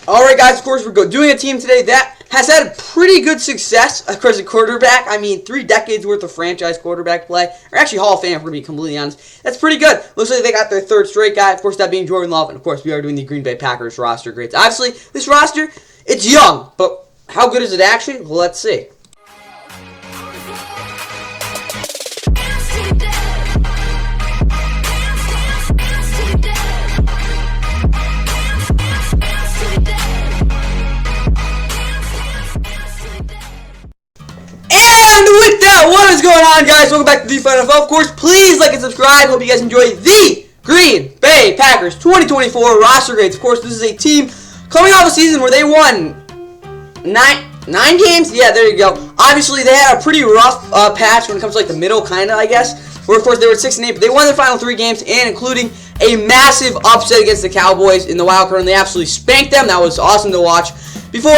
Alright guys, of course we're doing a team today that has had pretty good success across a quarterback. I mean, 3 decades worth of franchise quarterback play. Or actually Hall of Fame, if we're going to be completely honest. That's pretty good. Looks like they got their 3rd straight guy. Of course, that being Jordan Love. And of course, we are doing the Green Bay Packers roster grades. Obviously, this roster, it's young. But how good is it actually? Well, let's see. With that, what is going on, guys? Welcome back to the NFL. Of course, please like and subscribe. Hope you guys enjoy the Green Bay Packers 2024 roster grades. Of course, this is a team coming off a season where they won nine games. Yeah, there you go. Obviously, they had a pretty rough patch when it comes to like the middle, kind of, I guess. Where of course they were 6-8, but they won their final 3 games, and including a massive upset against the Cowboys in the wild card, and they absolutely spanked them. That was awesome to watch. Before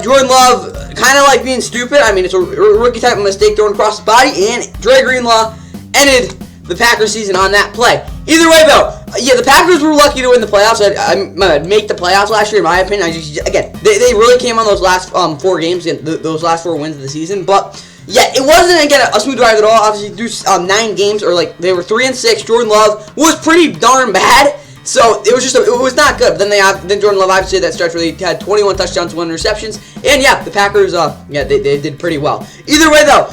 Jordan Love, kind of like being stupid. I mean, it's a rookie type of mistake thrown across the body, and Dre Greenlaw ended the Packers season on that play. Either way, though, yeah, the Packers were lucky to win the playoffs. I make the playoffs last year, in my opinion. Again, they really came on those last 4 games, those last 4 wins of the season, but yeah, it wasn't, again, a smooth ride at all. Obviously, through 9 games, or like, they were 3-6. Jordan Love was pretty darn bad. So it was just it was not good. But then Jordan Love obviously that stretch where they had 21 touchdowns, 1 interceptions, and yeah, the Packers they did pretty well. Either way though,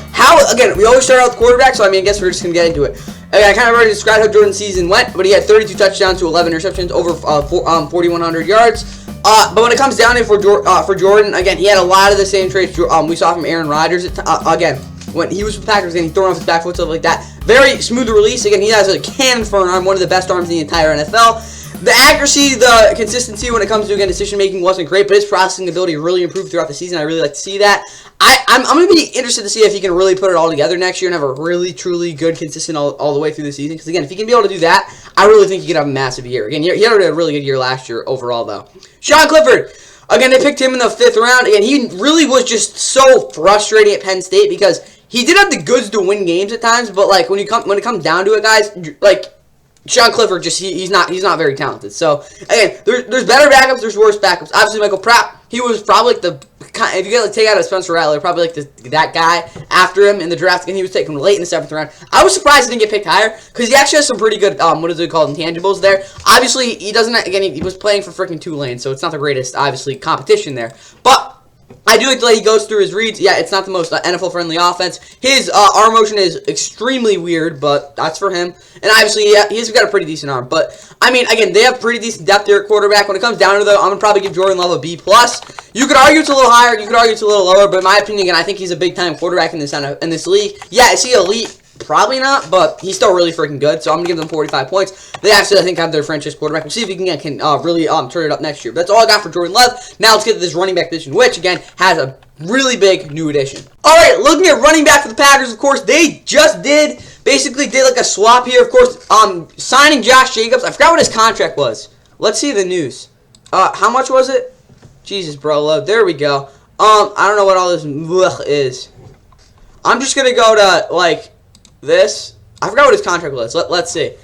again we always start out with quarterback, so I mean I guess we're just gonna get into it. I kind of already described how Jordan's season went, but he had 32 touchdowns to 11 interceptions, over 4,100 yards. But when it comes down to it for Jordan, again he had a lot of the same traits we saw from Aaron Rodgers again. When he was with the Packers and he thrown off his back foot, stuff like that. Very smooth release. Again, he has a cannon for an arm, one of the best arms in the entire NFL. The accuracy, the consistency when it comes to, again, decision-making wasn't great, but his processing ability really improved throughout the season. I really like to see that. I'm going to be interested to see if he can really put it all together next year and have a really, truly good, consistent all the way through the season. Because, again, if he can be able to do that, I really think he could have a massive year. Again, he had a really good year last year overall, though. Sean Clifford. Again, they picked him in the 5th round, and he really was just so frustrating at Penn State because he did have the goods to win games at times, but like when it comes down to it, guys, like Sean Clifford, just he's not very talented. So again, there's better backups, there's worse backups. Obviously, Michael Pratt, he was probably like if you get take out of Spencer Rattler, probably like that guy after him in the draft, and he was taken late in the 7th round. I was surprised he didn't get picked higher because he actually has some pretty good what is it called, intangibles there. Obviously, he doesn't. Again, he was playing for freaking Tulane, so it's not the greatest obviously competition there, but I do like the way he goes through his reads. Yeah, it's not the most NFL-friendly offense. His arm motion is extremely weird, but that's for him. And obviously, yeah, he's got a pretty decent arm. But, I mean, again, they have pretty decent depth there at quarterback. When it comes down to it, though, I'm going to probably give Jordan Love a B+. You could argue it's a little higher. You could argue it's a little lower. But in my opinion, again, I think he's a big-time quarterback in this league. Yeah, is he elite? Probably not, but he's still really freaking good, so I'm going to give them 45 points. They actually, I think, have their franchise quarterback. We'll see if he can really turn it up next year. But that's all I got for Jordan Love. Now let's get to this running back position, which, again, has a really big new addition. All right, looking at running back for the Packers, of course, they just basically did like a swap here. Of course, signing Josh Jacobs. I forgot what his contract was. Let's see the news. How much was it? Jesus, bro, Love. There we go. I don't know what all this is. I'm just going to go to, like, this. I forgot what his contract was. Let's see.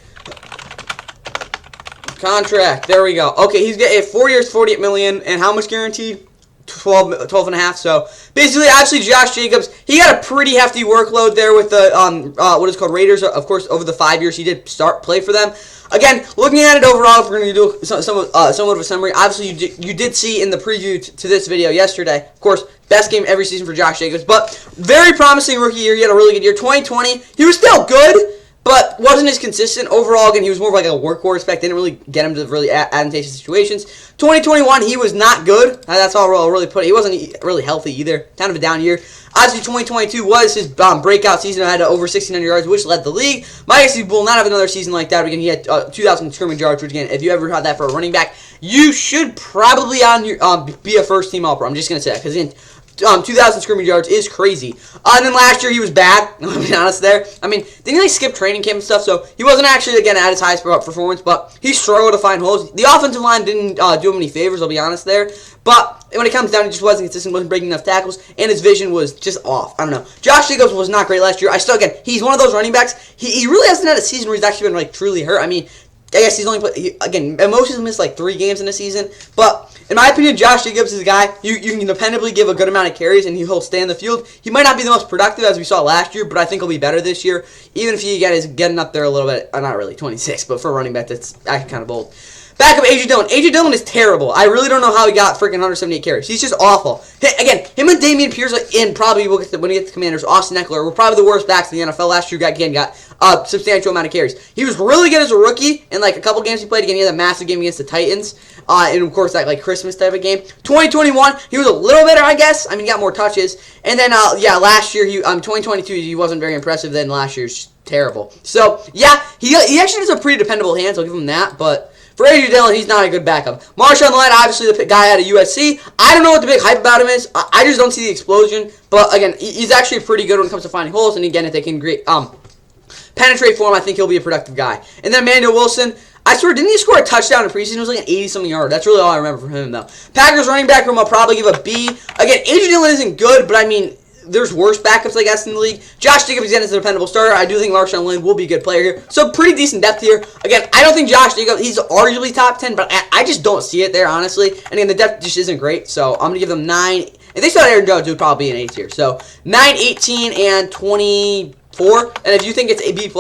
Contract. There we go. Okay, he's getting 4 years, $48 million, and how much guaranteed? 12 and a half. So basically, actually, Josh Jacobs, he got a pretty hefty workload there with the what is called Raiders. Of course, over the 5 years he did play for them. Again, looking at it overall, if we're going to do somewhat of a summary, obviously you did see in the preview to this video yesterday, of course, best game every season for Josh Jacobs, but very promising rookie year. He had a really good year. 2020, he was still good, but wasn't as consistent. Overall, again, he was more of like a workhorse back. They didn't really get him to really advantageous situations. 2021, he was not good. That's all I'll really put it. He wasn't really healthy either. Kind of a down year. Obviously, 2022 was his breakout season. I had over 1,600 yards, which led the league. My guess he will not have another season like that. Again, he had 2,000 scrimmage yards, which, again, if you ever had that for a running back, you should probably be a first-team All-Pro. I'm just going to say that because, again, 2,000 scrimmage yards is crazy. And then last year he was bad. I'm being honest there. I mean, didn't he skip training camp and stuff? So he wasn't actually again at his highest performance, but he struggled to find holes. The offensive line didn't do him any favors. I'll be honest there. But when it comes down, he just wasn't consistent, wasn't breaking enough tackles, and his vision was just off. I don't know. Josh Jacobs was not great last year. Again, he's one of those running backs. He really hasn't had a season where he's actually been like truly hurt. I mean, I guess he's only played, again, most of them missed like 3 games in a season. But in my opinion, Josh Jacobs is a guy you can dependably give a good amount of carries and he'll stay in the field. He might not be the most productive as we saw last year, but I think he'll be better this year. Even if he is getting up there a little bit, not really, 26, but for a running back, that's actually kind of bold. Back up A.J. Dillon. A.J. Dillon is terrible. I really don't know how he got freaking 178 carries. He's just awful. Again, him and Damian Pierce, and probably when we get to Commanders, Austin Eckler were probably the worst backs in the NFL last year. Got a substantial amount of carries. He was really good as a rookie. In like a couple games he played, again, he had a massive game against the Titans. And of course, that like Christmas type of game. 2021, he was a little better, I guess. I mean, he got more touches. And then, last year, 2022, he wasn't very impressive. Then last year's terrible. So, yeah, he actually has a pretty dependable hands. I'll give him that. But for A.J. Dillon, he's not a good backup. Marshawn Lynch, obviously the guy out of USC. I don't know what the big hype about him is. I just don't see the explosion. But again, he's actually pretty good when it comes to finding holes. And again, if they can penetrate for him, I think he'll be a productive guy. And then Emmanuel Wilson, I swear, didn't he score a touchdown in preseason? It was like an 80-something yard. That's really all I remember from him, though. Packers running back room, I'll probably give a B. Again, A.J. Dillon isn't good, but I mean, there's worse backups, I guess, in the league. Josh Jacobs, again, is a dependable starter. I do think Marshawn Lynch will be a good player here. So, pretty decent depth here. Again, I don't think Josh Jacobs, he's arguably top 10, but I just don't see it there, honestly. And again, the depth just isn't great, so I'm going to give them 9. If they start Aaron Jones, it would probably be an 8 tier. So, 9, 18, and 24. And if you think it's a B+,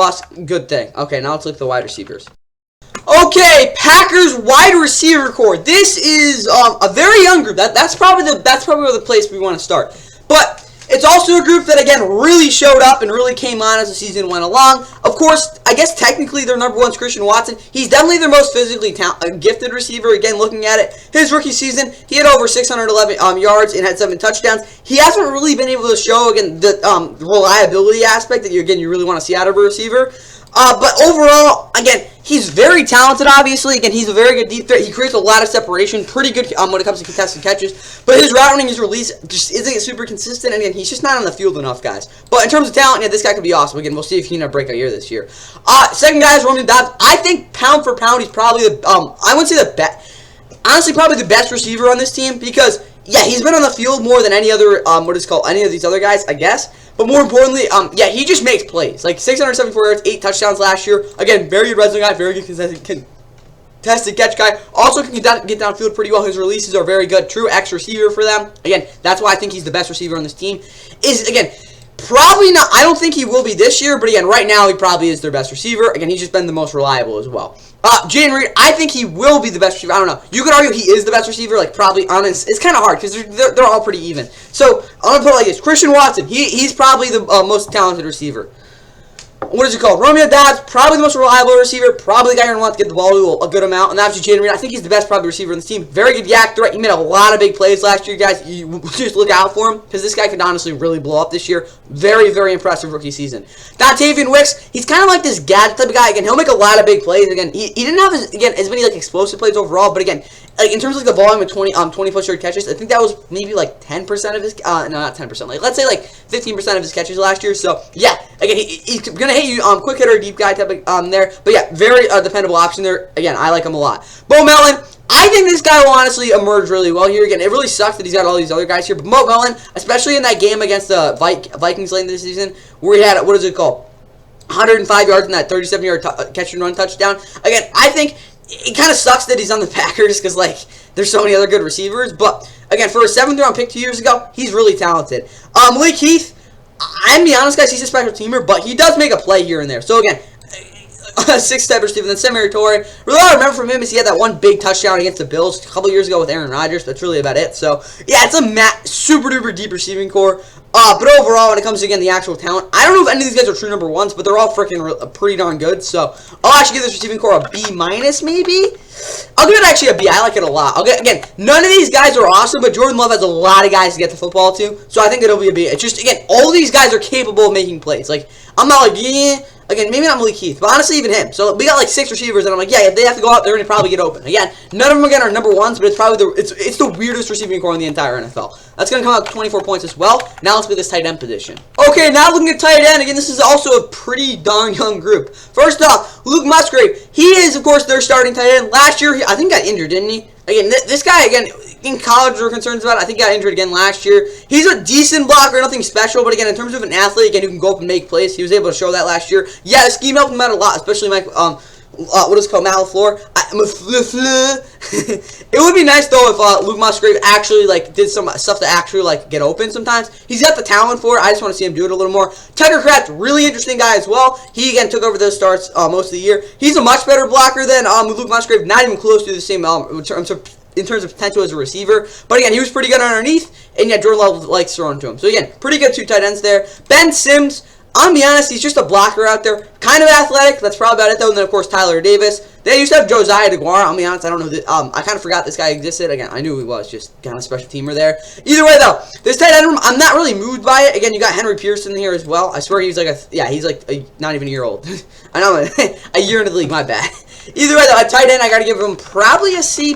good thing. Okay, now let's look at the wide receivers. Okay, Packers wide receiver core. This is a very young group. That's probably the place we want to start. But it's also a group that, again, really showed up and really came on as the season went along. Of course, I guess technically their number 1 is Christian Watson. He's definitely their most physically gifted receiver. Again, looking at it, his rookie season, he had over 611 yards and had 7 touchdowns. He hasn't really been able to show, again, the reliability aspect that you really want to see out of a receiver. But overall, again, he's very talented, obviously. Again, he's a very good deep threat. He creates a lot of separation. Pretty good when it comes to contested catches. But his route running, his release just isn't super consistent. And again, he's just not on the field enough, guys. But in terms of talent, yeah, this guy could be awesome. Again, we'll see if he can have a breakout year this year. Second guy is Romeo Doubs. I think pound for pound, he's probably I wouldn't say the best. Honestly, probably the best receiver on this team because, yeah, he's been on the field more than any other, any of these other guys, I guess. But more importantly, he just makes plays. Like 674 yards, 8 touchdowns last year. Again, very good red zone guy, very good contested catch guy. Also can get downfield pretty well. His releases are very good. True X receiver for them. Again, that's why I think he's the best receiver on this team. Again, probably not. I don't think he will be this year, but again, right now he probably is their best receiver. Again, he's just been the most reliable as well. Jayden Reed, I think he will be the best receiver. I don't know. You could argue he is the best receiver, like probably honest. It's kind of hard because they're all pretty even. So I'm gonna put it like this: Christian Watson, he's probably the most talented receiver. What is it called? Romeo Doubs, probably the most reliable receiver. Probably the guy you're going to want to get the ball to a good amount. And obviously, Jayden Reed, I think he's the best probably receiver in this team. Very good yak threat. He made a lot of big plays last year, guys. You just look out for him because this guy could honestly really blow up this year. Very, very impressive rookie season. Dontavian Wicks, he's kind of like this gadget type of guy. Again, he'll make a lot of big plays. Again, he didn't have as many like explosive plays overall, but again, like in terms of like the volume of 20 plus yard catches, I think that was maybe like 10% of his no, not 10%. Like let's say like 15% of his catches last year. So yeah, again, he's gonna hit you quick hitter, deep guy type of there. But yeah, very dependable option there. Again, I like him a lot. Bo Melton, I think this guy will honestly emerge really well here. Again, it really sucks that he's got all these other guys here, but Bo Melton, especially in that game against the Vikings late in the season, where he had, what is it called, 105 yards in that 37-yard catch and run touchdown. Again, I think it kind of sucks that he's on the Packers because, like, there's so many other good receivers. But, again, for a 7th-round pick 2 years ago, he's really talented. Malik Heath, I'm going to be honest, guys, he's a special teamer, but he does make a play here and there. So, again, 6-type receiver, then semi-territory. Really all I remember from him is he had that one big touchdown against the Bills a couple years ago with Aaron Rodgers. That's really about it. So, yeah, it's a super-duper deep receiving core. But overall, when it comes to, again, the actual talent, I don't know if any of these guys are true number 1s, but they're all freaking pretty darn good. So, I'll actually give this receiving core a B-, maybe? I'll give it actually a B. I like it a lot. Again, none of these guys are awesome, but Jordan Love has a lot of guys to get the football to. So, I think it'll be a B. It's just, again, all these guys are capable of making plays. Like, I'm not like, yeah. Again, maybe not Malik Heath, but honestly, even him. So we got like 6 receivers, and I'm like, yeah, if they have to go out, they're gonna probably get open. Again, none of them again are number 1s, but it's probably it's the weirdest receiving core in the entire NFL. That's gonna come out to 24 points as well. Now let's look at this tight end position. Okay, now looking at tight end. Again, this is also a pretty darn young group. First off, Luke Musgrave. He is, of course, their starting tight end. Last year, I think got injured, didn't he? Again, this guy, again, in college there were concerns about it. I think got injured again last year. He's a decent blocker, nothing special, but again, in terms of an athlete, again, who can go up and make plays, he was able to show that last year. Yeah, the scheme helped him out a lot, especially what is it called, Matt LaFleur. It would be nice though if Luke Musgrave actually did some stuff to actually get open sometimes. He's got the talent for it. I just want to see him do it a little more. Tucker Kraft, really interesting guy as well. He again took over those starts most of the year. He's a much better blocker than Luke Musgrave. Not even close to the same in terms of potential as a receiver. But again, he was pretty good underneath. And yeah, Jordan Love likes throwing to him. So again, pretty good 2 tight ends there. Ben Sims, I'm gonna be honest, he's just a blocker out there. Kind of athletic. That's probably about it though. And then of course Tyler Davis. They used to have Josiah DeGuara. I'll be honest, I don't know. I kind of forgot this guy existed. Again, I knew he was just kind of a special teamer there. Either way though, this tight end room, I'm not really moved by it. Again, you got Henry Pearson here as well. I swear he's he's not even a year old. I know, a year into the league. My bad. Either way though, at tight end, I gotta give him probably a C+.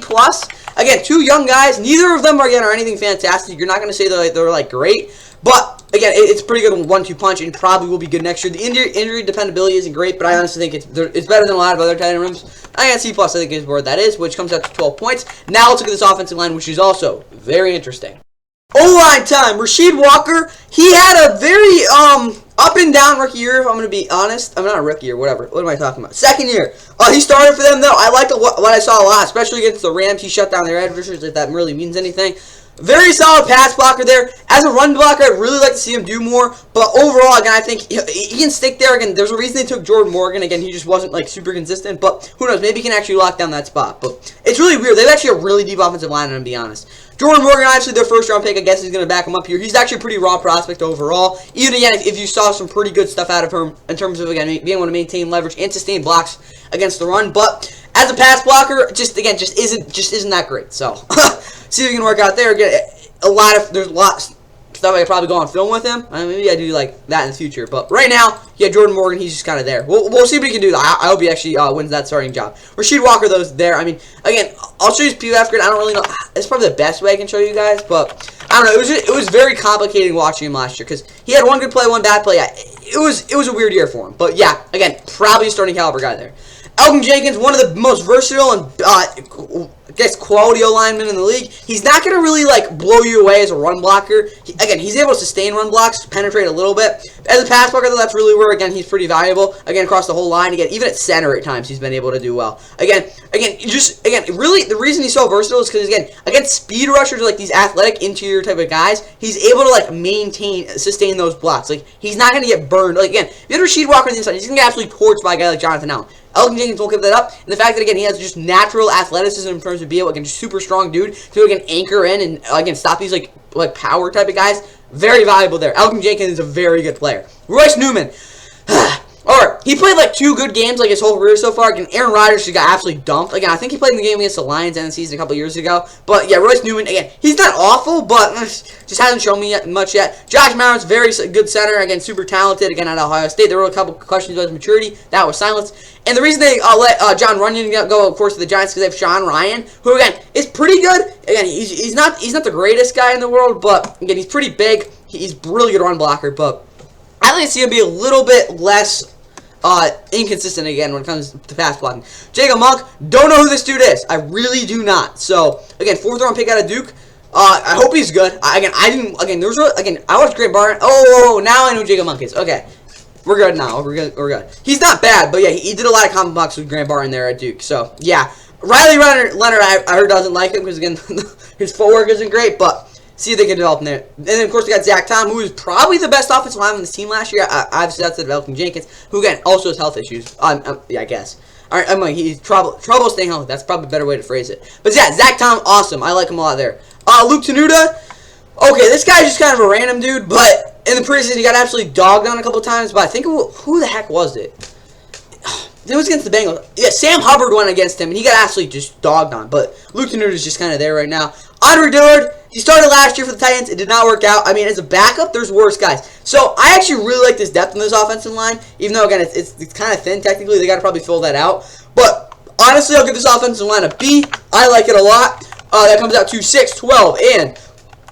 Again, 2 young guys. Neither of them are anything fantastic. You're not gonna say they're great, but again, it's pretty good 1-2 punch, and probably will be good next year. The injury dependability isn't great, but I honestly think it's better than a lot of other tight end rooms. I got C+, I think is where that is, which comes out to 12 points. Now let's look at this offensive line, which is also very interesting. O-line time. Rasheed Walker, he had a very up and down rookie year, if I'm going to be honest. I'm not a rookie or whatever. What am I talking about? Second year. He started for them, though. I liked what I saw a lot, especially against the Rams. He shut down their edge rushers, if that really means anything. Very solid pass blocker there. As a run blocker, I'd really like to see him do more. But overall, again, I think he can stick there. Again, there's a reason they took Jordan Morgan. Again, he just wasn't super consistent. But who knows? Maybe he can actually lock down that spot. But it's really weird. They've actually a really deep offensive line, to be honest. Jordan Morgan, obviously their first round pick. I guess he's going to back him up here. He's actually a pretty raw prospect overall. Even again, if you saw some pretty good stuff out of him in terms of again being able to maintain leverage and sustain blocks against the run, but as a pass blocker, just isn't that great. So see if we can work out there. Again, there's a lot of stuff I could probably go on film with him. Maybe I do that in the future. But right now, yeah, Jordan Morgan, he's just kind of there. We'll see what he can do. I hope he actually wins that starting job. Rasheed Walker, though, is there. I mean, again, I'll show you his PFF grade. I don't really know. It's probably the best way I can show you guys. But I don't know. It was very complicated watching him last year because he had one good play, one bad play. Yeah, it was a weird year for him. But yeah, again, probably a starting caliber guy there. Elgin Jenkins, one of the most versatile and I guess quality O-linemen in the league. He's not going to really blow you away as a run blocker. Again, he's able to sustain run blocks, penetrate a little bit. As a pass blocker, though, that's really where again he's pretty valuable. Again, across the whole line. Again, even at center at times, he's been able to do well. Again, really the reason he's so versatile is because again, against speed rushers these athletic interior type of guys, he's able to sustain those blocks. He's not going to get burned. Again, if you have Rasheed Walker on the inside, he's going to get absolutely torched by a guy like Jonathan Allen. Elgin Jenkins won't give that up, and the fact that again he has just natural athleticism in terms of being just super strong dude to again anchor in and again stop these power type of guys, very valuable there. Elgin Jenkins is a very good player. Royce Newman, or he played 2 good games his whole career so far. Again, Aaron Rodgers just got absolutely dumped. Again, I think he played in the game against the Lions and the season a couple years ago. But yeah, Royce Newman again, he's not awful, but just hasn't shown me much yet. Josh Marin's very good center. Again, super talented. Again, at Ohio State, there were a couple questions about his maturity. That was silenced. And the reason they let John Runyon go, of course, to the Giants because they have Sean Ryan, who again is pretty good. Again, he's not the greatest guy in the world, but again, he's pretty big. He's a really good run blocker, but I like to see him be a little bit less inconsistent again when it comes to pass blocking. Jacob Monk, don't know who this dude is. I really do not. So again, 4th round pick out of Duke. I hope he's good. I watched Grant Barton. Oh, now I know who Jacob Monk is. Okay. We're good now. We're good. He's not bad, but yeah, he did a lot of combo blocks with Grant Barton there at Duke. So yeah, Riley Leonard, I heard doesn't like him because again, his footwork isn't great, but see if they can develop in there. And then of course we got Zach Tom, who is probably the best offensive lineman on this team last year. Obviously that's the Elgin Jenkins, who again also has health issues. Yeah, I guess. All right, he's trouble staying healthy. That's probably a better way to phrase it. But yeah, Zach Tom, awesome. I like him a lot there. Luke Tenuta. Okay, this guy's just kind of a random dude, but in the preseason he got absolutely dogged on a couple times. But I think who the heck was it? It was against the Bengals. Yeah, Sam Hubbard went against him, and he got absolutely just dogged on. But Luke Tenuta is just kind of there right now. Andre Dillard, he started last year for the Titans. It did not work out. I mean, as a backup, there's worse guys. So I actually really like this depth in this offensive line, even though again it's kind of thin technically. They got to probably fill that out. But honestly, I'll give this offensive line a B. I like it a lot. That comes out to 6, 12, and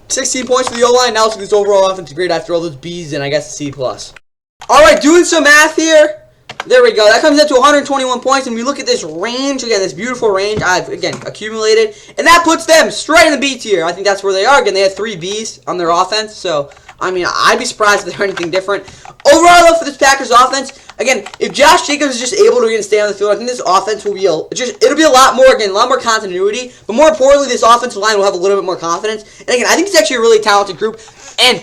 16 points for the O-line. Now let's look at this overall offensive grade after all those B's and I guess a C+. Alright, doing some math here. There we go. That comes out to 121 points. And we look at this range, again, this beautiful range I've, again, accumulated. And that puts them straight in the B tier. I think that's where they are. Again, they had 3 Bs on their offense. So, I mean, I'd be surprised if they're anything different. Overall, though, for this Packers offense, again, if Josh Jacobs is just able to stay on the field, I think this offense will be it'll be a lot more continuity, but more importantly, this offensive line will have a little bit more confidence. And again, I think it's actually a really talented group, and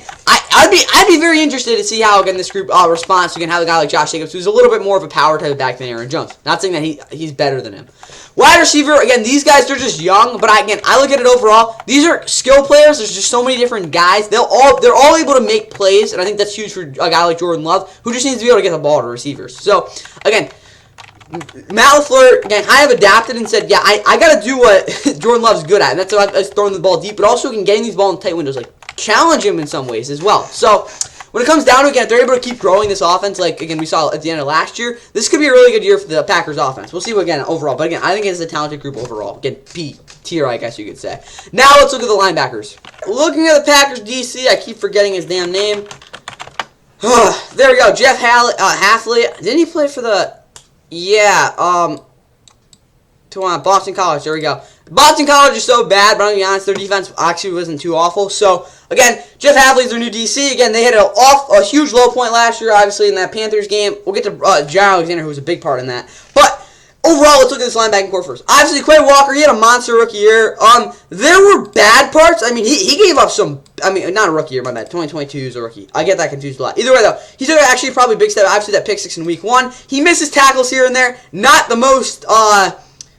I'd be very interested to see how, again, this group responds to, again, how a guy like Josh Jacobs, who's a little bit more of a power type of back than Aaron Jones. Not saying that he's better than him. Wide receiver, again, these guys, they're just young, but I look at it overall. These are skill players. There's just so many different guys. They're all able to make plays, and I think that's huge for a guy like Jordan Love, who just needs to be able to get the ball to receivers. So, again, Matt LaFleur, again, I have adapted and said, yeah, I got to do what Jordan Love's good at, and that's about throwing the ball deep, but also getting these balls in tight windows, like challenge him in some ways as well. So, when it comes down to it, again, if they're able to keep growing this offense, like, again, we saw at the end of last year, this could be a really good year for the Packers offense. We'll see again overall. But, again, I think it's a talented group overall. Again, B tier, I guess you could say. Now, let's look at the linebackers. Looking at the Packers DC, I keep forgetting his damn name. There we go. Jeff Hafley. Didn't he play for the... Yeah, Boston College. There we go. Boston College is so bad, but I'm going to be honest, their defense actually wasn't too awful. So, again, Jeff Hafley's their new DC. Again, they had a huge low point last year, obviously, in that Panthers game. We'll get to Jair Alexander, who was a big part in that. But, overall, let's look at this linebacking core first. Obviously, Quay Walker, he had a monster rookie year. There were bad parts. I mean, he gave up some... I mean, not a rookie year, my bad. 2022 is a rookie. I get that confused a lot. Either way, though, he took actually probably a big step. Obviously, that pick 6 in week 1. He misses tackles here and there. Not the most...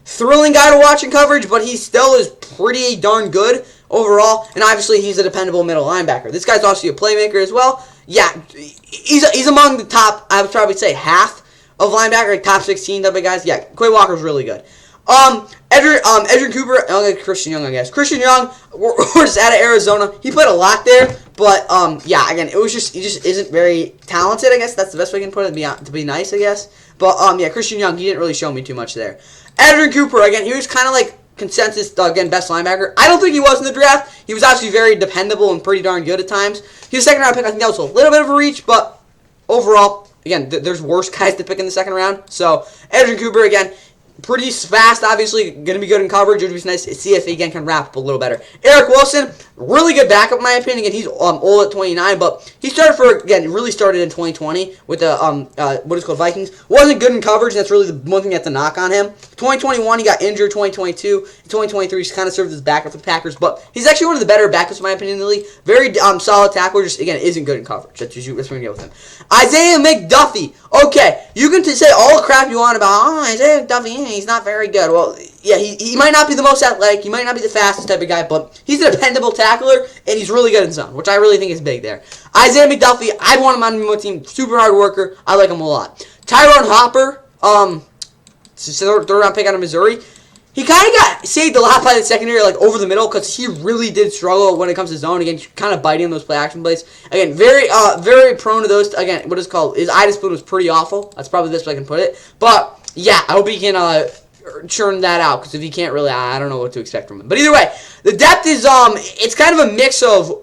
thrilling guy to watch in coverage, but he still is pretty darn good overall, and obviously he's a dependable middle linebacker. This guy's also a playmaker as well. Yeah, he's among the top, I would probably say half of linebacker, like top 16 type of guys. Yeah, Quay Walker's really good. Edgerrin Cooper, Christian Young, I guess. Christian Young, we're just out of Arizona. He played a lot there, but yeah, again, he just isn't very talented, I guess. That's the best way I can put it, to be nice, I guess. But yeah, Christian Young, he didn't really show me too much there. Edgerrin Cooper, again, he was kind of like consensus, again, best linebacker. I don't think he was in the draft. He was actually very dependable and pretty darn good at times. He was a second-round pick. I think that was a little bit of a reach, but overall, again, there's worse guys to pick in the second round. So, Edgerrin Cooper, again, pretty fast, obviously, going to be good in coverage. It would be nice to see if he, again, can wrap up a little better. Eric Wilson, really good backup, in my opinion. Again, he's old at 29, but he really started in 2020 with the, what is called Vikings. Wasn't good in coverage, and that's really the one thing that's a knock on him. 2021, he got injured. 2022, 2023, he's kind of served as backup for the Packers, but he's actually one of the better backups, in my opinion, in the league. Very solid tackler, just, again, isn't good in coverage. That's what we're going to get with him. Isaiah McDuffie. Okay, you can say all the crap you want about, Isaiah McDuffie, he's not very good. Well, yeah, he might not be the most athletic, he might not be the fastest type of guy, but he's a dependable tackler, and he's really good in zone, which I really think is big there. Isaiah McDuffie, I'd want him on my team. Super hard worker. I like him a lot. Tyrone Hopper, third round pick out of Missouri. He kind of got saved a lot by the secondary, like over the middle, because he really did struggle when it comes to zone. Again, kind of biting those play action plays. Again, very prone to those. Again, what is called his eye discipline was pretty awful. That's probably the best way I can put it. But yeah, I hope he can churn that out, because if he can't really, I don't know what to expect from him. But either way, the depth is it's kind of a mix of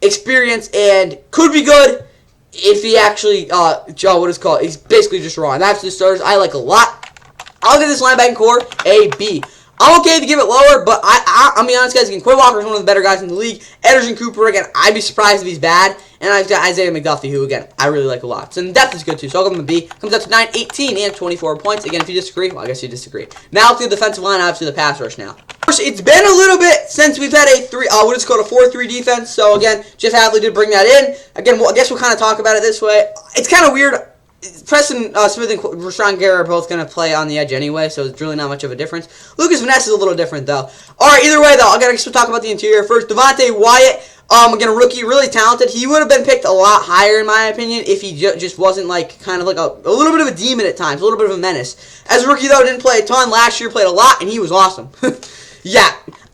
experience and could be good if he actually he's basically just raw. And that's the starters I like a lot. I'll give this linebacking core a B. I'm okay to give it lower, but I'll be honest, guys. Again, Quay Walker is one of the better guys in the league. Edgerrin Cooper, again, I'd be surprised if he's bad. And I've got Isaiah McDuffie, who, again, I really like a lot. So the depth is good, too. So I'll give him a B. Comes out to 9, 18, and 24 points. Again, if you disagree, well, I guess you disagree. Now, to the defensive line, obviously the pass rush now. Of course, it's been a little bit since we've had a 4-3 defense. So, again, Jeff Hafley did bring that in. Again, I guess we'll kind of talk about it this way. It's kind of weird. Preston Smith and Rashawn Gary are both going to play on the edge anyway, so it's really not much of a difference. Lucas Van Ness is a little different, though. All right, either way, though, I guess we'll talk about the interior first. Devontae Wyatt, again, a rookie, really talented. He would have been picked a lot higher, in my opinion, if he just wasn't, like, kind of like a little bit of a demon at times, a little bit of a menace. As a rookie, though, didn't play a ton. Last year, played a lot, and he was awesome. Yeah.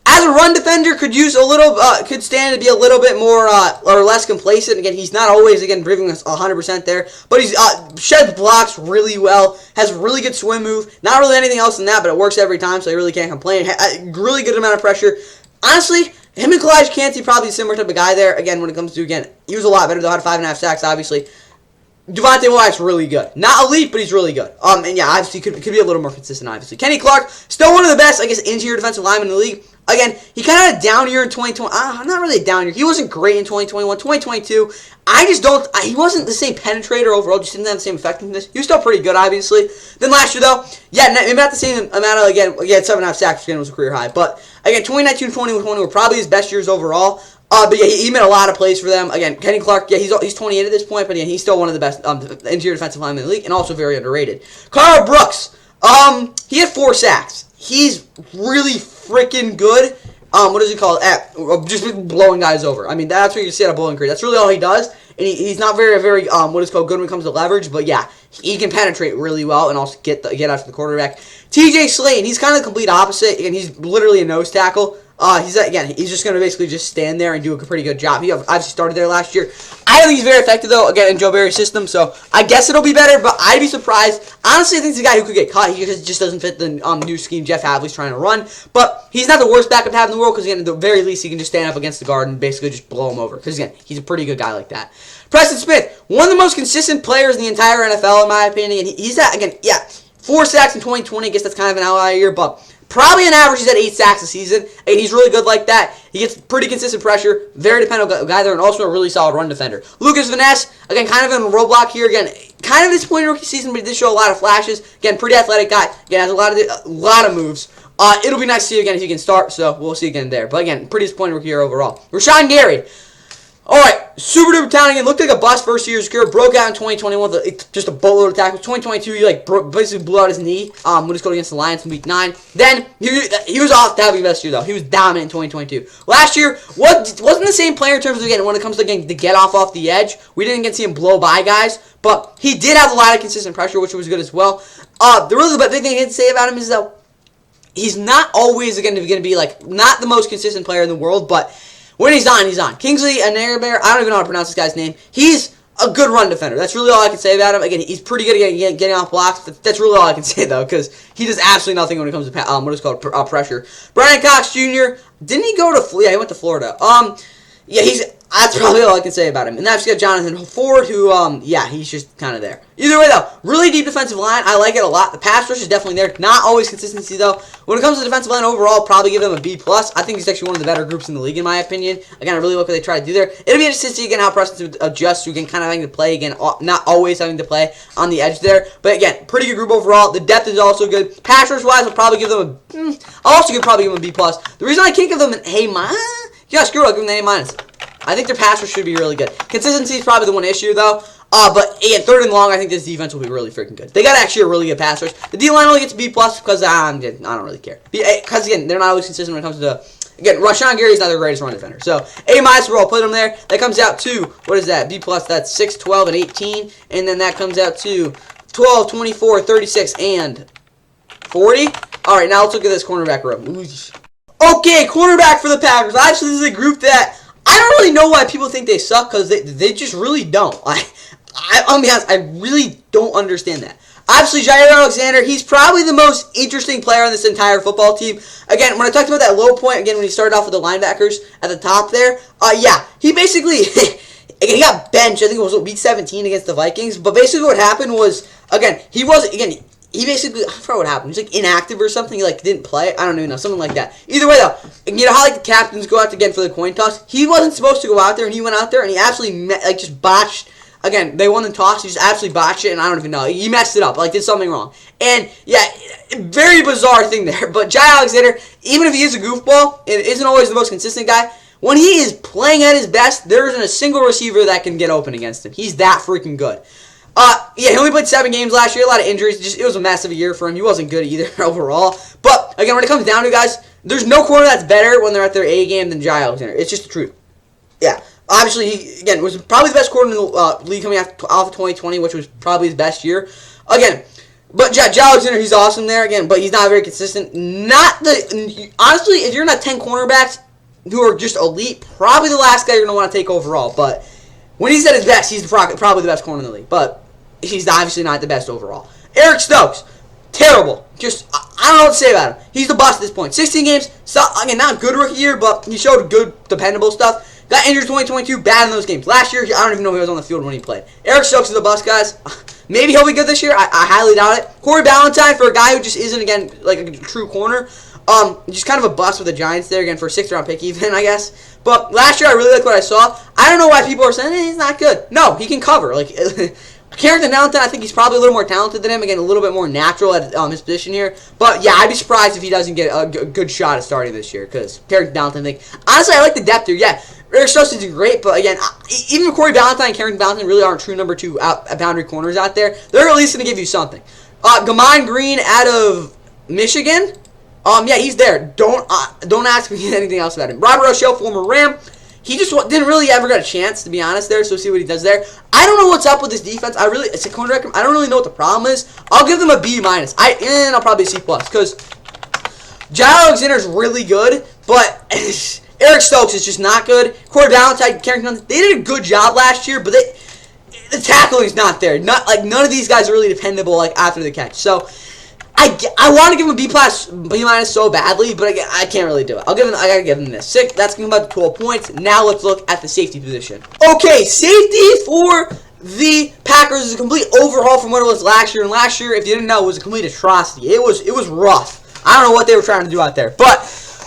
As a run defender, could stand to be a little bit more or less complacent. Again, he's not always, again, bringing us 100% there, but he's sheds blocks really well, has a really good swim move. Not really anything else than that, but it works every time, so I really can't complain. Really good amount of pressure. Honestly, him and Kalijah Kancey probably a similar type of guy there. Again, when it comes to, again, he was a lot better, though, had 5.5 sacks, obviously. Devontae Wyatt's really good. Not elite, but he's really good. And yeah, obviously could be a little more consistent, obviously. Kenny Clark, still one of the best, I guess, interior defensive linemen in the league. Again, he kind of had a down year in 2020. Not really a down year. He wasn't great in 2021. 2022, I just don't. He wasn't the same penetrator overall. Just didn't have the same effectiveness. He was still pretty good, obviously. Then last year, though, yeah, maybe not the same amount of, again, 7.5 sacks, again, was a career high. But, again, 2019 2020 were probably his best years overall. But yeah, he made a lot of plays for them. Again, Kenny Clark, yeah, he's 28 at this point, but yeah, he's still one of the best interior defensive linemen in the league, and also very underrated. Carl Brooks, he had 4 sacks. He's really freaking good. What is he called? At just blowing guys over. I mean, that's what you see at a Bowling Green. That's really all he does. And he's not very, what is called good when it comes to leverage, but yeah, he can penetrate really well and also get after the quarterback. TJ Slayton, he's kind of the complete opposite, and he's literally a nose tackle. He's just going to basically just stand there and do a pretty good job. He obviously started there last year. I don't think he's very effective, though, again, in Joe Barry's system, so I guess it'll be better, but I'd be surprised. Honestly, I think he's a guy who could get cut. He just doesn't fit the new scheme Jeff Hadley's trying to run, but he's not the worst backup to have in the world, because, again, at the very least, he can just stand up against the guard and basically just blow him over, because, again, he's a pretty good guy like that. Preston Smith, one of the most consistent players in the entire NFL, in my opinion, and he's at, again, yeah, 4 sacks in 2020. I guess that's kind of an outlier year, but probably on average he's at 8 sacks a season, and he's really good like that. He gets pretty consistent pressure, very dependable guy there, and also a really solid run defender. Lucas Van Ness, again, kind of in a roadblock here, again, kind of disappointing rookie season, but he did show a lot of flashes. Again, pretty athletic guy, again, has a lot of moves. It'll be nice to see again if he can start, so we'll see again there. But again, pretty disappointing rookie year overall. Rashawn Gary. Alright, super duper talented again. Looked like a bust first year's career. Broke out in 2021 with just a boatload of tackles. 2022, he basically blew out his knee when he was going against the Lions in week 9. Then, he was off to have the best year, though. He was dominant in 2022. Last year, wasn't the same player in terms of, again, when it comes to getting the get off the edge. We didn't get to see him blow by guys, but he did have a lot of consistent pressure, which was good as well. The big thing I had to say about him is, though, he's not always going to be, like, not the most consistent player in the world, but when he's on, he's on. Kingsley Anerbare, I don't even know how to pronounce this guy's name. He's a good run defender. That's really all I can say about him. Again, he's pretty good at getting off blocks. That's really all I can say, though, because he does absolutely nothing when it comes to pressure. Brandon Cox Jr., didn't he go to yeah, he went to Florida. Yeah, that's probably all I can say about him. And that's got Jonathan Ford, who, yeah, he's just kind of there. Either way, though, really deep defensive line. I like it a lot. The pass rush is definitely there. Not always consistency, though. When it comes to the defensive line overall, I'll probably give them a B+. I think he's actually one of the better groups in the league, in my opinion. Again, I really like what they try to do there. It'll be interesting to see, again, how Preston adjusts to, again, kind of having to play, again, not always having to play on the edge there. But, again, pretty good group overall. The depth is also good. Pass rush-wise, I'll probably give them I'll also probably give them a B+. The reason I can't give them an A-, yeah, screw it, I'll give them an A-. I think their pass rush should be really good. Consistency is probably the one issue, though. But, again, 3rd and long, I think this defense will be really freaking good. They got actually a really good pass rush. The D-line only gets a B+ because I don't really care. Because, again, they're not always consistent when it comes to again, Rashawn Gary's not their greatest run defender. So, A- for all, put him there. That comes out to, what is that? B+, that's 6, 12, and 18. And then that comes out to 12, 24, 36, and 40. All right, now let's look at this cornerback room. Okay, cornerback for the Packers. Obviously, this is a group that I don't really know why people think they suck, because they just really don't. I'll be honest, I really don't understand that. Obviously, Jair Alexander, he's probably the most interesting player on this entire football team. Again, when I talked about that low point, again, when he started off with the linebackers at the top there, yeah, he basically, again, he got benched, I think it was week 17 against the Vikings, but basically what happened was, again, he basically, I forgot what happened. He was, inactive or something. He, didn't play. I don't even know. Something like that. Either way, though, you know how, the captains go out again for the coin toss? He wasn't supposed to go out there, and he went out there, and he absolutely, just botched. Again, they won the toss. He just absolutely botched it, and I don't even know. He messed it up. Did something wrong. And, yeah, very bizarre thing there. But Jair Alexander, even if he is a goofball, and isn't always the most consistent guy, when he is playing at his best, there isn't a single receiver that can get open against him. He's that freaking good. Yeah, he only played 7 games last year, a lot of injuries. It was a massive year for him. He wasn't good either overall. But, again, when it comes down to it, guys, there's no corner that's better when they're at their A game than Jair Alexander. It's just the truth. Yeah. Obviously, he, again, was probably the best corner in the league coming off of 2020, which was probably his best year. Again, but Jair Alexander, he's awesome there, again, but he's not very consistent. Honestly, if you're not 10 cornerbacks who are just elite, probably the last guy you're going to want to take overall. But when he's at his best, he's probably the best corner in the league. But he's obviously not the best overall. Eric Stokes, terrible. Just, I don't know what to say about him. He's the bust at this point. 16 games, again, not a good rookie year, but he showed good, dependable stuff. Got injured 2022, bad in those games. Last year, I don't even know if he was on the field when he played. Eric Stokes is the bust, guys. Maybe he'll be good this year. I highly doubt it. Corey Ballantyne, for a guy who just isn't, again, a true corner. Just kind of a bust with the Giants there, again, for a 6th round pick even, I guess. But last year, I really liked what I saw. I don't know why people are saying, he's not good. No, he can cover. Like, Carrington Valentin, I think he's probably a little more talented than him. Again, a little bit more natural at his position here. But, yeah, I'd be surprised if he doesn't get a good shot at starting this year. Because Carrington Valentin, honestly, I like the depth here. Yeah, Eric Stokes is great. But, again, even Corey Valentine and Carrington Valentin really aren't true number 2 boundary corners out there. They're at least going to give you something. Gamon Green out of Michigan. Yeah, he's there. Don't ask me anything else about him. Robert Rochelle, former Ram. He just didn't really ever get a chance, to be honest, there, so we'll see what he does there. I don't know what's up with this defense. It's a cornerback. I don't really know what the problem is. I'll give them a B-. And I'll probably C+, because Jair Alexander is really good, but Eric Stokes is just not good. Corey Valentine, Carrington, they did a good job last year, but the tackling is not there. None of these guys are really dependable after the catch. So I want to give him a B+, B- so badly, but I can't really do it. I gotta give him this 6. That's gonna be about 12 points. Now let's look at the safety position. Okay, safety for the Packers is a complete overhaul from what it was last year. And last year, if you didn't know, it was a complete atrocity. It was rough. I don't know what they were trying to do out there, but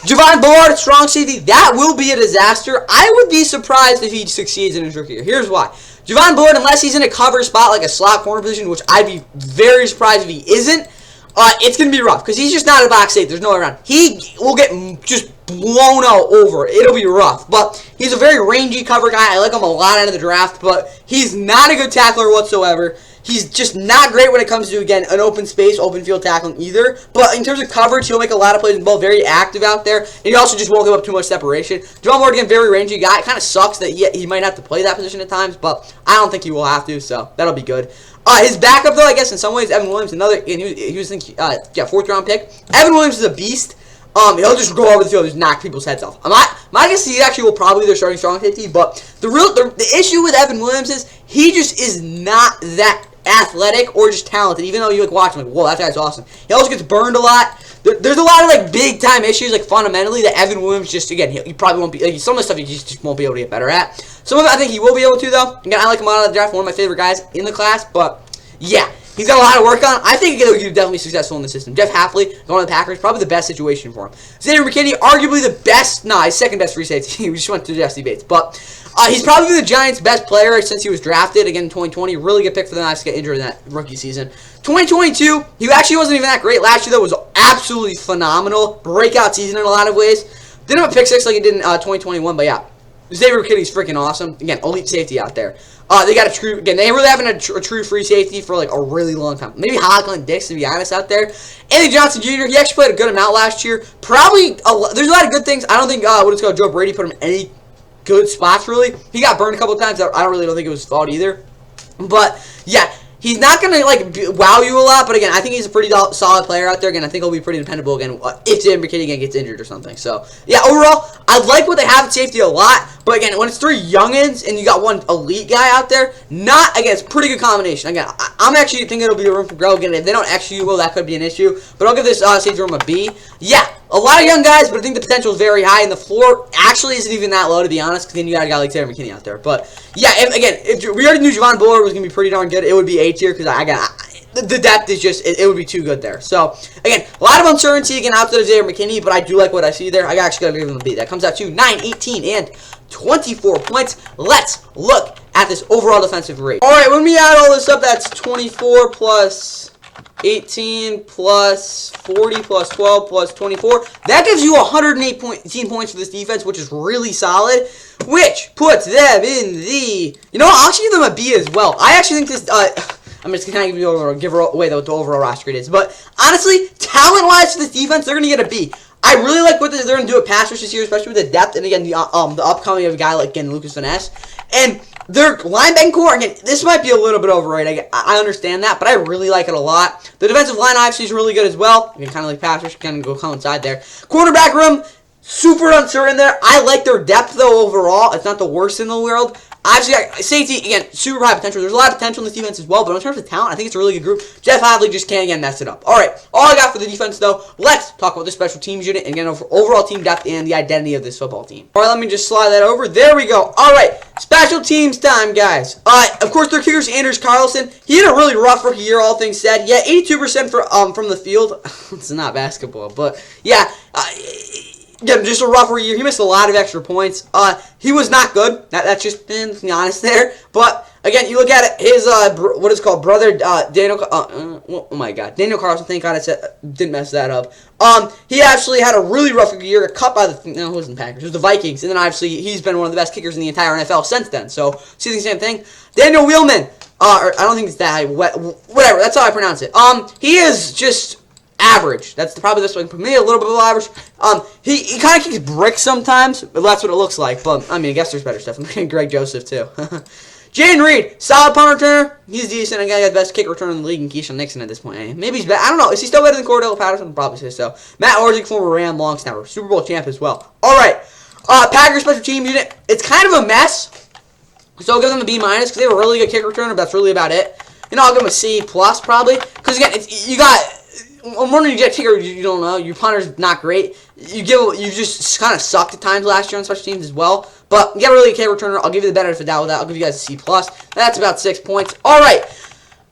Javon Bullard, strong safety, that will be a disaster. I would be surprised if he succeeds in his rookie year. Here's why. Javon Bullard, unless he's in a cover spot like a slot corner position, which I'd be very surprised if he isn't, it's going to be rough because he's just not a box safe. There's no way around. He will get just blown out over. It'll be rough. But he's a very rangy cover guy. I like him a lot out of the draft, but he's not a good tackler whatsoever. He's just not great when it comes to, again, an open space, open field tackling either. But in terms of coverage, he'll make a lot of plays in ball, very active out there. And he also just won't give up too much separation. Javon Bullard, again, very rangy guy. It kind of sucks that he might have to play that position at times, but I don't think he will have to, so that'll be good. His backup, though, I guess in some ways, Evan Williams, another, and he was 4th round pick. Evan Williams is a beast. He'll just go over the field and just knock people's heads off. My guess is he actually will probably be their starting strong safety, but the issue with Evan Williams is he just is not that athletic or just talented, even though you watch him whoa, that guy's awesome. He also gets burned a lot. There's a lot of big time issues fundamentally that Evan Williams just, again, he probably won't be, some of the stuff he just won't be able to get better at. Some of it I think he will be able to, though. Again, I like him out of the draft, one of my favorite guys in the class, but yeah, he's got a lot to work on. I think he'll be definitely successful in the system. Jeff Hafley, going to the Packers, probably the best situation for him. Xavier McKinney, arguably the best, he's second best free safety. We just went to Jesse Bates, but he's probably the Giants' best player since he was drafted, again, in 2020. Really good pick for the Knights to get injured in that rookie season. 2022, he actually wasn't even that great. Last year, though, was absolutely phenomenal. Breakout season in a lot of ways. Didn't have a pick 6 like he did in 2021, but yeah. Xavier McKinney's freaking awesome. Again, elite safety out there. They got a true, again, they really haven't had a true free safety for a really long time. Maybe Hogland Dix, to be honest, out there. Anthony Johnson Jr., he actually played a good amount last year. Probably, there's a lot of good things. I don't think, Joe Brady put him in any good spots, really. He got burned a couple times. I don't think it was his fault either. But, yeah. He's not going to, wow you a lot, but again, I think he's a pretty solid player out there. Again, I think he'll be pretty dependable again if Xavier McKinney again gets injured or something. So, yeah, overall, I like what they have at safety a lot, but again, when it's 3 youngins and you got 1 elite guy out there, it's a pretty good combination. Again, I'm actually thinking it'll be a room for growth. Again, if they don't execute well, that could be an issue, but I'll give this safety room a B. Yeah, a lot of young guys, but I think the potential is very high, and the floor actually isn't even that low, to be honest, because then you got a guy like Xavier McKinney out there. But, yeah, if we already knew Javon Bullard was going to be pretty darn good, it would be A tier, because the depth is just, it would be too good there. So, again, a lot of uncertainty, again, outside of Xavier McKinney, but I do like what I see there. I actually got to give him a B. That comes out to 9, 18, and 24 points. Let's look at this overall defensive rate. All right, when we add all this up, that's 24 plus 18 plus 40 plus 12 plus 24. That gives you 118 points for this defense, which is really solid, which puts them in the, I'll actually give them a B as well. I actually think this, I'm just going to give away what the overall roster grade is. But honestly, talent-wise for this defense, they're going to get a B. I really like what they're going to do at pass rush this year, especially with the depth and, again, the upcoming of a guy like, again, Lucas Van Ness. And their linebacking core, again, this might be a little bit overrated. I understand that, but I really like it a lot. The defensive line, obviously, is really good as well. Again, kind of like pass rush, kind of go coincide there. Quarterback room, super uncertain there. I like their depth, though, overall. It's not the worst in the world. Obviously, safety, again, super high potential. There's a lot of potential in this defense as well, but in terms of talent, I think it's a really good group. Jeff Hadley just can't, again, mess it up. All right, all I got for the defense, though, let's talk about the special teams unit and, again, overall team depth and the identity of this football team. All right, let me just slide that over. There we go. All right, special teams time, guys. Of course, their kicker's Anders Carlson. He had a really rough rookie year, all things said. Yeah, 82% from the field. It's not basketball, but, yeah, yeah, just a rougher year. He missed a lot of extra points. He was not good. That's just being honest there. But again, you look at it. His what is called brother Daniel. Oh my God, Daniel Carlson. Thank God didn't mess that up. He actually had a really rough year. Got cut by it wasn't Packers. It was the Vikings, and then obviously he's been one of the best kickers in the entire NFL since then. So see the same thing. Daniel Wheelman. Or I don't think it's that. Whatever. That's how I pronounce it. He is just average. That's probably this one. For me, a little bit below average. He kind of kicks bricks sometimes, but that's what it looks like. But, I mean, I guess there's better stuff. I'm looking at Greg Joseph, too. Jaden Reed, solid punt returner. He's decent. I got the best kick returner in the league in Keyshawn Nixon at this point. Maybe he's better. I don't know. Is he still better than Cordell Patterson? Probably say so. Matt Orzik, former Ram long snapper. Super Bowl champ as well. All right. Packers special team unit. It's kind of a mess. So I'll give them a B- because they have a really good kick returner, but that's really about it. I'll give them a C+ probably. Because, again, you got... I'm wondering, you get a kicker, you don't know. Your punter's not great. You just kind of sucked at times last year on special teams as well. But you got a really good kick returner. I'll give you the benefit of the doubt with that. I'll give you guys a C+. That's about 6 points. All right.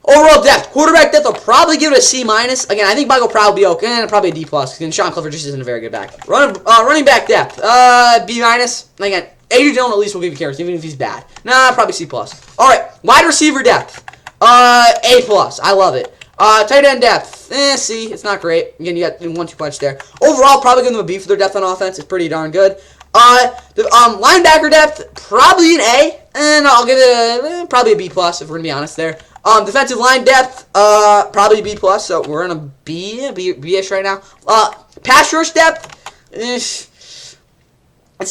Overall depth. Quarterback depth, I'll probably give it a C-. Again, I think Michael Proud will be okay. And probably a D+. Because Sean Clifford just isn't a very good back. Running back depth. B-. Again, A.J. Dillon at least will give you carries, even if he's bad. Nah, probably C+. All right. Wide receiver depth. A+. I love it. Tight end depth. C. It's not great. Again, you got 1-2 punch there. Overall, probably give them a B for their depth on offense. It's pretty darn good. The linebacker depth, probably an A. And I'll give it probably a B+, if we're going to be honest there. Defensive line depth, probably B+. So we're in a B-ish right now. Pass rush depth, it's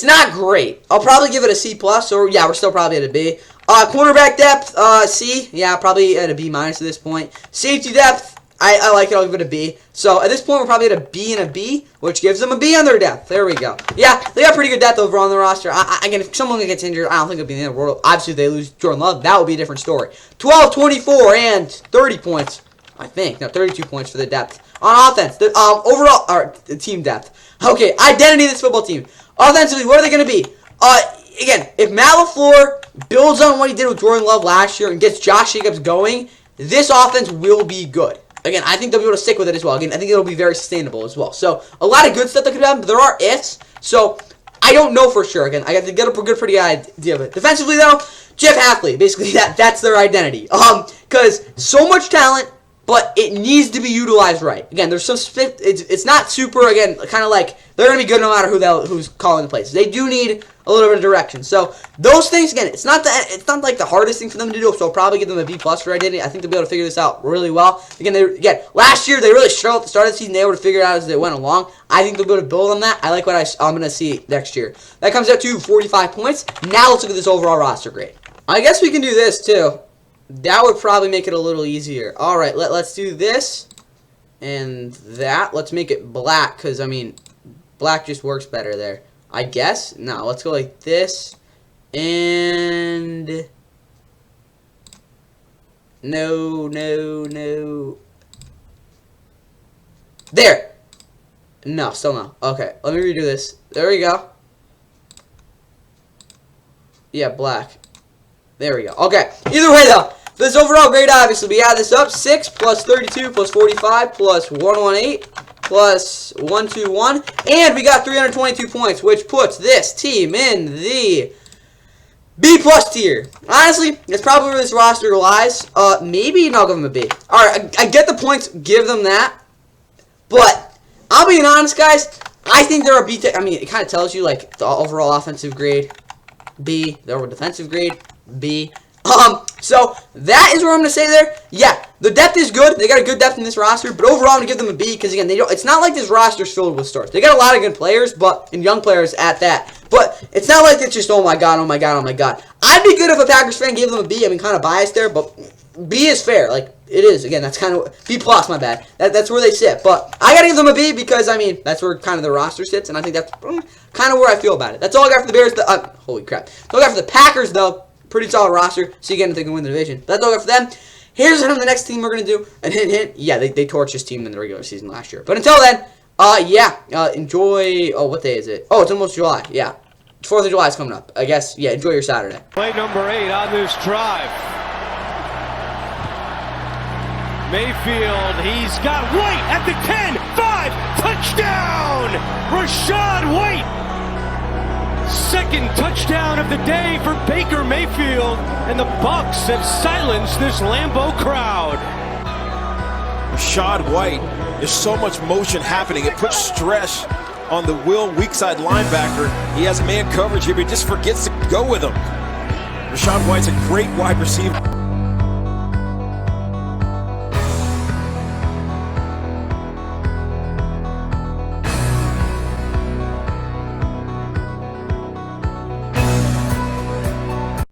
not great. I'll probably give it a C+. So, yeah, we're still probably at a B. Cornerback depth, C. Yeah, probably at a B- at this point. Safety depth, I like it. I'll give it a B. So, at this point, we're probably at a B and a B, which gives them a B on their depth. There we go. Yeah, they got pretty good depth overall on the roster. Again, if someone gets injured, I don't think it'll be the end of the world. Obviously, if they lose Jordan Love, that would be a different story. 12, 24, and 30 points, I think. No, 32 points for the depth. On offense, the overall, or the team depth. Okay, identity of this football team. Offensively, what are they going to be? Again, if Matt LaFleur builds on what he did with Jordan Love last year and gets Josh Jacobs going, this offense will be good. Again, I think they'll be able to stick with it as well. Again, I think it'll be very sustainable as well. So, a lot of good stuff that could happen, but there are ifs. So, I don't know for sure. Again, I got to get a pretty good idea of it. Defensively, though, Jeff Hadley. Basically, that's their identity. Because so much talent, but it needs to be utilized right. Again, there's some it's not super, again, kind of like they're going to be good no matter who's calling the plays. They do need a little bit of direction. So, those things, again, it's not like the hardest thing for them to do, so I'll probably give them a B+ for identity. I think they'll be able to figure this out really well. Again, last year, they really struggled at the start of the season. They were able to figure it out as they went along. I think they'll be able to build on that. I like what I'm going to see next year. That comes out to 45 points. Now, let's look at this overall roster grade. I guess we can do this, too. That would probably make it a little easier. All right, let's do this and that. Let's make it black because, I mean, black just works better there. I guess. No, let's go like this. And no. There. No, still no. Okay, let me redo this. There we go. Yeah, black. There we go. Okay. Either way, though, this overall grade, obviously, we add this up. 6 plus 32 plus 45 plus 118 plus 121. And we got 322 points, which puts this team in the B+ tier. Honestly, that's probably where this roster lies. Maybe I'll give them a B. Alright, I get the points. Give them that. But, I'll be honest, guys. I think they're a B. I mean, it kind of tells you, like, the overall offensive grade, B. The overall defensive grade, B. So that is what I'm going to say there. Yeah, the depth is good. They got a good depth in this roster, but overall I'm going to give them a B because, again, it's not like this roster's filled with stars. They got a lot of good players, and young players at that. But it's not like it's just, oh my god. I'd be good if a Packers fan gave them a B. I mean, kind of biased there, but B is fair. Like, it is. Again, that's kind of B+, my bad. That's where they sit. But I got to give them a B because, I mean, that's where kind of the roster sits, and I think that's kind of where I feel about it. That's all I got for the Bears. Holy crap. That's all I got for the Packers, though. Pretty solid roster, so you get them to win the division. That's all good for them. Here's the next team we're going to do. And hint, yeah, they torched this team in the regular season last year. But until then, enjoy, what day is it? Oh, it's almost July, yeah. 4th of July is coming up. I guess, yeah, enjoy your Saturday. Play number 8 on this drive. Mayfield, he's got White at the 10, 5, touchdown! Rachaad White! Second touchdown of the day for Baker Mayfield, and the Bucs have silenced this Lambeau crowd. Rachaad White, there's so much motion happening. It puts stress on the weak side linebacker. He has man coverage here, but he just forgets to go with him. Rachaad White's a great wide receiver.